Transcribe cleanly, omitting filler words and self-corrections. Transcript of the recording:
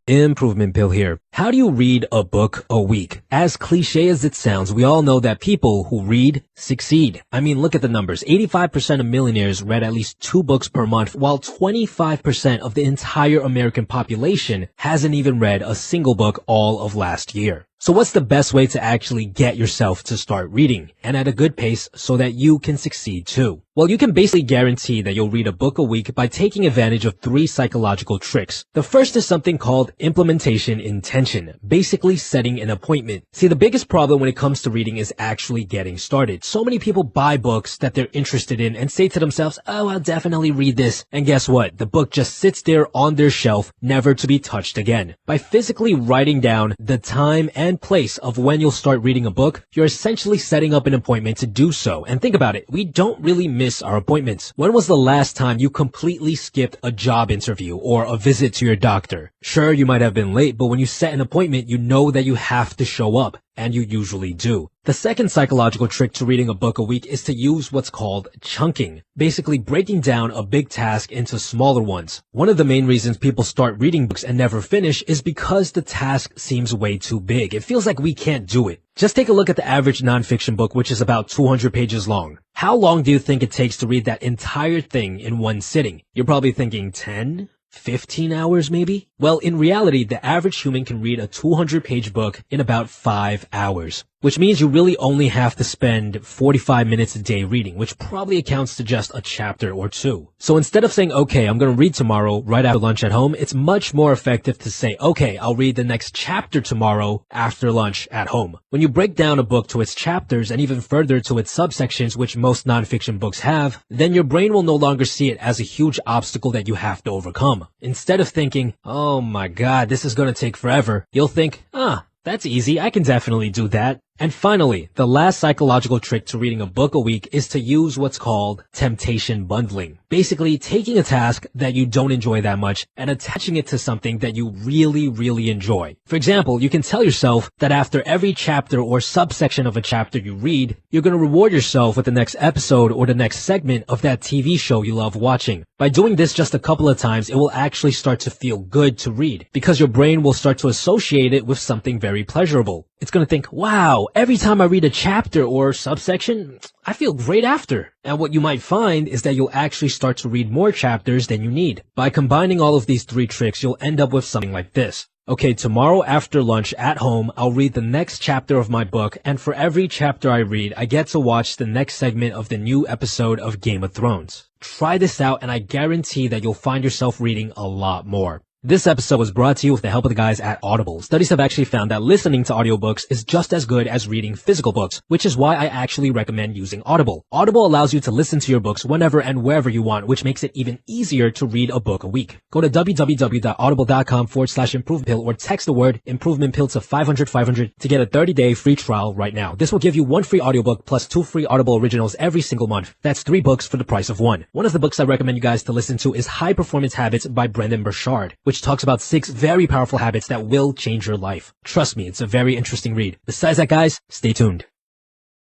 Improvement Pill here. How do you read a book a week? As cliche as it sounds, we all know that people who read succeed. I mean, look at the numbers. 85% of millionaires read at least 2 books per month, while 25% of the entire American population hasn't even read a single book all of last year. So what's the best way to actually get yourself to start reading, and at a good pace so that you can succeed too? Well, you can basically guarantee that you'll read a book a week by taking advantage of 3 psychological tricks. The first is something called implementation intention, basically setting an appointment. See, the biggest problem when it comes to reading is actually getting started. So many people buy books that they're interested in and say to themselves, oh, I'll definitely read this. And guess what? The book just sits there on their shelf, never to be touched again. By physically writing down the time and place of when you'll start reading a book, you're essentially setting up an appointment to do so. And think about it, we don't really miss our appointments. When was the last time you completely skipped a job interview or a visit to your doctor? Sure, you might have been late, but when you set an appointment, you know that you have to show up. And you usually do. The second psychological trick to reading a book a week is to use what's called chunking, basically breaking down a big task into smaller ones. One of the main reasons people start reading books and never finish is because the task seems way too big. It feels like we can't do it. Just take a look at the average nonfiction book, which is about 200 pages long. How long do you think it takes to read that entire thing in one sitting? You're probably thinking 10? 15 hours maybe? Well, in reality, the average human can read a 200-page book in about 5 hours, which means you really only have to spend 45 minutes a day reading, which probably accounts to just a chapter or 2. So instead of saying, okay, I'm going to read tomorrow right after lunch at home, it's much more effective to say, okay, I'll read the next chapter tomorrow after lunch at home. When you break down a book to its chapters and even further to its subsections, which most nonfiction books have, then your brain will no longer see it as a huge obstacle that you have to overcome. Instead of thinking, oh my God, this is going to take forever, you'll think, that's easy, I can definitely do that. And finally, the last psychological trick to reading a book a week is to use what's called temptation bundling. Basically, taking a task that you don't enjoy that much and attaching it to something that you really, really enjoy. For example, you can tell yourself that after every chapter or subsection of a chapter you read, you're going to reward yourself with the next episode or the next segment of that TV show you love watching. By doing this just a couple of times, it will actually start to feel good to read because your brain will start to associate it with something very pleasurable. It's going to think, wow, every time I read a chapter or subsection, I feel great after. And what you might find is that you'll actually start to read more chapters than you need. By combining all of these 3 tricks, you'll end up with something like this. Okay, tomorrow after lunch at home, I'll read the next chapter of my book, and for every chapter I read, I get to watch the next segment of the new episode of Game of Thrones. Try this out, and I guarantee that you'll find yourself reading a lot more. This episode was brought to you with the help of the guys at Audible. Studies have actually found that listening to audiobooks is just as good as reading physical books, which is why I actually recommend using Audible. Audible allows you to listen to your books whenever and wherever you want, which makes it even easier to read a book a week. Go to www.audible.com/improvementpill or text the word improvement pill to 500 to get a 30-day free trial right now. This will give you 1 free audiobook plus 2 free Audible originals every single month. That's 3 books for the price of 1. One of the books I recommend you guys to listen to is High Performance Habits by Brendon Burchard, which talks about 6 very powerful habits that will change your life. Trust me, it's a very interesting read. Besides that, guys, stay tuned.